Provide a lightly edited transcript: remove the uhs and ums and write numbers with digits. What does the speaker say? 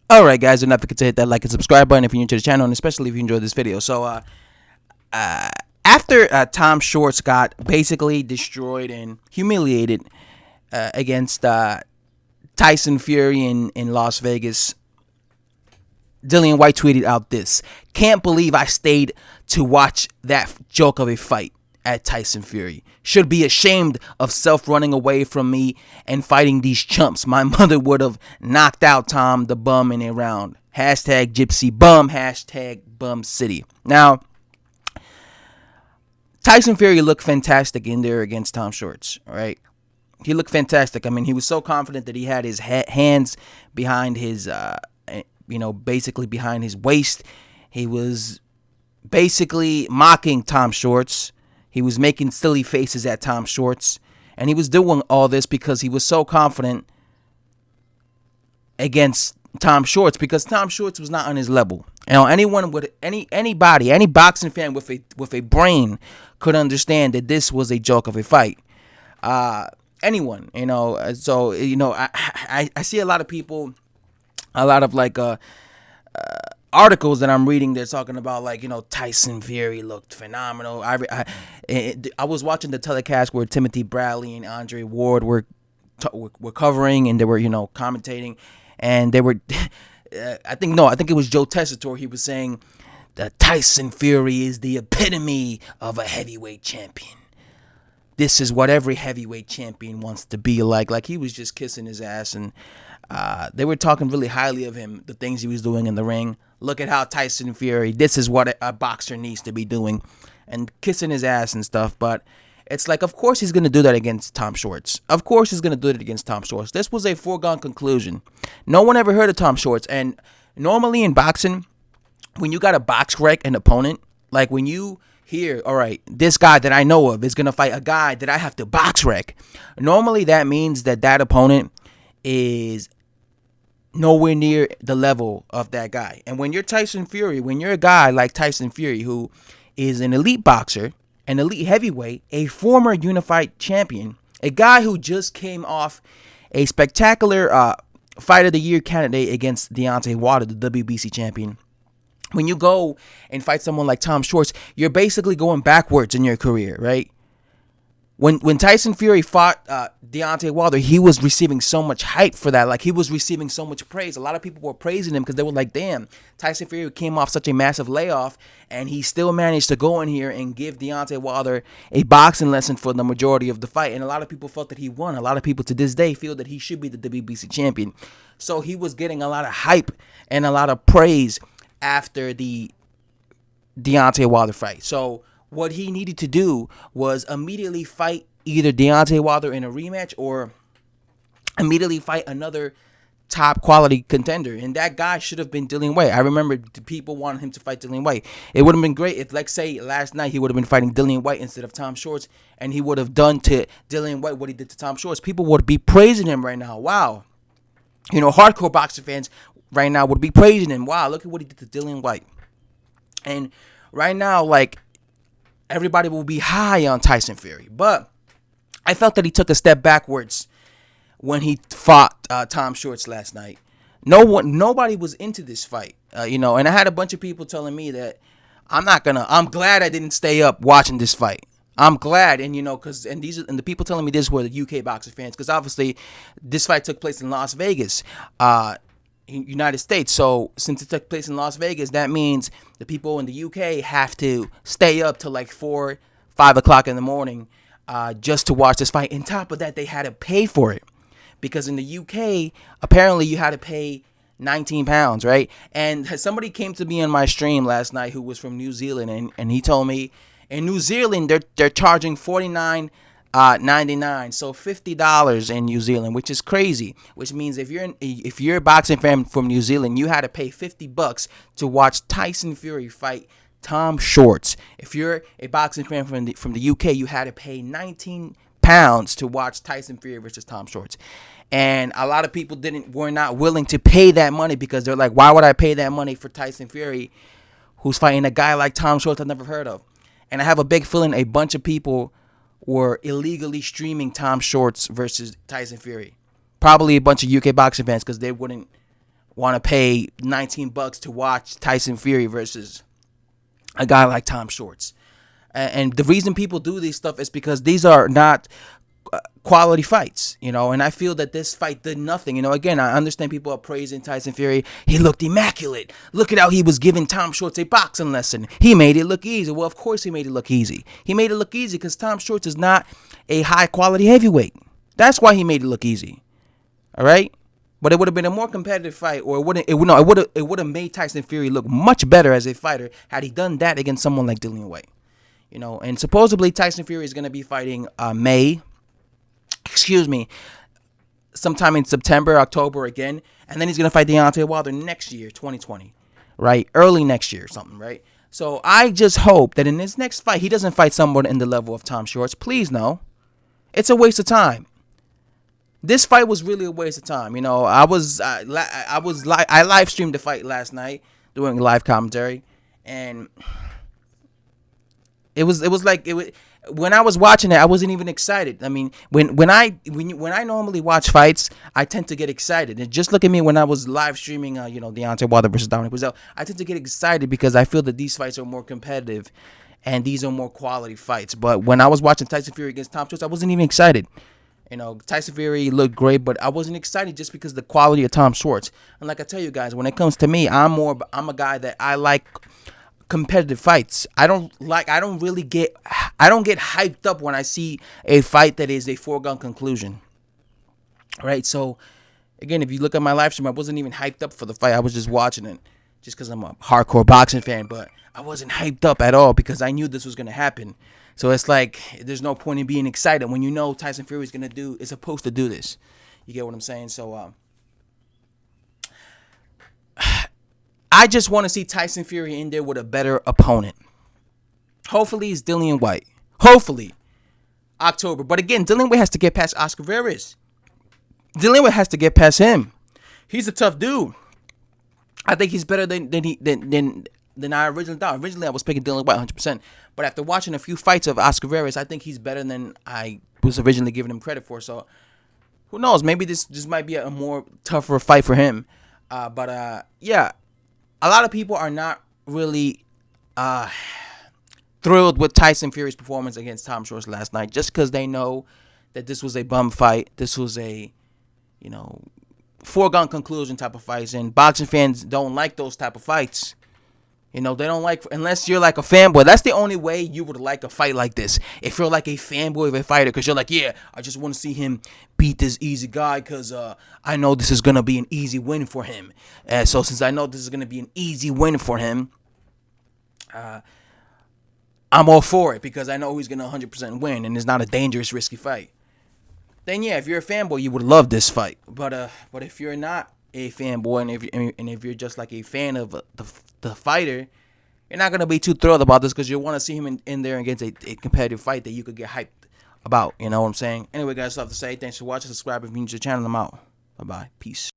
Alright guys, don't forget to hit that like and subscribe button if you're new to the channel, and especially if you enjoyed this video. After Tom Shcwarz got basically destroyed and humiliated against Tyson Fury in Las Vegas, Dillian Whyte tweeted out this: "Can't believe I stayed to watch that joke of a fight at Tyson Fury. Should be ashamed of self running away from me and fighting these chumps. My mother would have knocked out Tom the bum in a round. Hashtag Gypsy Bum. Hashtag Bum City." Now, Tyson Fury looked fantastic in there against Tom Shcwarz, all right? He looked fantastic. I mean, he was so confident that he had his hands behind his, basically behind his waist. He was basically mocking Tom Shcwarz. He was making silly faces at Tom Shcwarz. And he was doing all this because he was so confident against Tom Shcwarz, because Tom Shcwarz was not on his level. You know, anyone with anybody, any boxing fan with a brain could understand that this was a joke of a fight. Anyone, I see a lot of people, a lot of articles that I'm reading. They're talking about Tyson Fury looked phenomenal. I was watching the telecast where Timothy Bradley and Andre Ward were covering, and they were commentating, and they were I think it was Joe Tessitore. He was saying that Tyson Fury is the epitome of a heavyweight champion. This is what every heavyweight champion wants to be like. Like, he was just kissing his ass, and they were talking really highly of him, the things he was doing in the ring. Look at how Tyson Fury, this is what a boxer needs to be doing, and kissing his ass and stuff. But it's like, of course he's going to do that against Tom Shcwarz. Of course he's going to do it against Tom Shcwarz. This was a foregone conclusion. No one ever heard of Tom Shcwarz. And normally in boxing, when you got to box wreck an opponent, like when you hear, all right, this guy that I know of is going to fight a guy that I have to box wreck, normally that means that opponent is nowhere near the level of that guy. And when you're Tyson Fury, when you're a guy like Tyson Fury, who is an elite boxer, an elite heavyweight, a former unified champion, a guy who just came off a spectacular Fight of the Year candidate against Deontay Wilder, the WBC champion. When you go and fight someone like Tom Shcwarz, you're basically going backwards in your career, right? When Tyson Fury fought Deontay Wilder, he was receiving so much hype for that. Like, he was receiving so much praise. A lot of people were praising him because they were like, damn, Tyson Fury came off such a massive layoff, and he still managed to go in here and give Deontay Wilder a boxing lesson for the majority of the fight. And a lot of people felt that he won. A lot of people to this day feel that he should be the WBC champion. So he was getting a lot of hype and a lot of praise after the Deontay Wilder fight. So what he needed to do was immediately fight either Deontay Wilder in a rematch, or immediately fight another top quality contender. And that guy should have been Dillian Whyte. I remember the people wanted him to fight Dillian Whyte. It would have been great if, like, say, last night he would have been fighting Dillian Whyte instead of Tom Shcwarz, and he would have done to Dillian Whyte what he did to Tom Shcwarz. People would be praising him right now. Wow. Hardcore boxing fans right now would be praising him. Wow, look at what he did to Dillian Whyte. And right now, like, everybody will be high on Tyson Fury. But I felt that he took a step backwards when he fought Tom Shcwarz last night. Nobody was into this fight, and I had a bunch of people telling me that I'm glad I didn't stay up watching this fight. I'm glad, and the people telling me this were the UK boxing fans, because obviously this fight took place in Las Vegas, United States. So since it took place in Las Vegas, that means the people in the UK have to stay up till like 4, 5 o'clock in the morning just to watch this fight. On top of that, they had to pay for it, because in the UK, apparently you had to pay £19, right? And somebody came to me on my stream last night who was from New Zealand, and he told me in New Zealand they're charging $49.99, so $50 in New Zealand, which is crazy. Which means if you're a boxing fan from New Zealand, you had to pay $50 to watch Tyson Fury fight Tom Shcwarz. If you're a boxing fan from the UK, you had to pay £19 to watch Tyson Fury versus Tom Shcwarz. And a lot of people were not willing to pay that money, because they're like, why would I pay that money for Tyson Fury, who's fighting a guy like Tom Shcwarz I've never heard of? And I have a big feeling a bunch of people were illegally streaming Tom Shcwarz versus Tyson Fury. Probably a bunch of UK boxing fans, because they wouldn't want to pay $19 to watch Tyson Fury versus a guy like Tom Shorts. And the reason people do these stuff is because these are not quality fights, and I feel that this fight did nothing. Again, I understand people are praising Tyson Fury. He looked immaculate. Look at how he was giving Tom Shorts a boxing lesson. He made it look easy. Well, of course he made it look easy. He made it look easy because Tom Shorts is not a high quality heavyweight. That's why he made it look easy. All right? But it would have been a more competitive fight, or it would have made Tyson Fury look much better as a fighter had he done that against someone like Dillian Whyte. And supposedly Tyson Fury is going to be fighting sometime in September, October again, and then he's going to fight Deontay Wilder next year, 2020, right? Early next year or something, right? So I just hope that in this next fight, he doesn't fight someone in the level of Tom Shorts. Please, no. It's a waste of time. This fight was really a waste of time. I live streamed the fight last night doing live commentary, and it was like when I was watching it, I wasn't even excited. I mean, when I normally watch fights, I tend to get excited. And just look at me when I was live streaming, Deontay Wilder versus Dominic Breazeale. I tend to get excited because I feel that these fights are more competitive, and these are more quality fights. But when I was watching Tyson Fury against Tom Shorts, I wasn't even excited. Tyson Fury looked great, but I wasn't excited just because of the quality of Tom Shorts. And like I tell you guys, when it comes to me, I'm a guy that I like competitive fights. I don't get hyped up when I see a fight that is a foregone conclusion. Right? So again, if you look at my live stream, I wasn't even hyped up for the fight. I was just watching it just because I'm a hardcore boxing fan, but I wasn't hyped up at all because I knew this was going to happen. So it's like there's no point in being excited when you know Tyson Fury is supposed to do this. You get what I'm saying? So I just want to see Tyson Fury in there with a better opponent. Hopefully it's Dillian Whyte. Hopefully October. But again, Dillian Whyte has to get past Oscar Veras. Dillian Whyte has to get past him. He's a tough dude. I think he's better than I originally thought. Originally, I was picking Dillian Whyte 100%. But after watching a few fights of Oscar Veras, I think he's better than I was originally giving him credit for. So who knows? Maybe this might be a more tougher fight for him. Yeah, a lot of people are not really thrilled with Tyson Fury's performance against Tom Shorts last night, just because they know that this was a bum fight. This was a, foregone conclusion type of fights, and boxing fans don't like those type of fights. They don't like, unless you're like a fanboy. That's the only way you would like a fight like this. If you're like a fanboy of a fighter, because you're like, yeah, I just want to see him beat this easy guy because I know this is going to be an easy win for him. So since I know this is going to be an easy win for him, I'm all for it because I know he's going to 100% win and it's not a dangerous, risky fight. Then yeah, if you're a fanboy, you would love this fight. But if you're not a fanboy and if you're just like a fan of the fighter, you're not gonna be too thrilled about this because you want to see him in there against a competitive fight that you could get hyped about. You know what I'm saying? Anyway, guys, stuff to say. Thanks for watching. Subscribe if you're new to the channel. I'm out. Bye bye. Peace.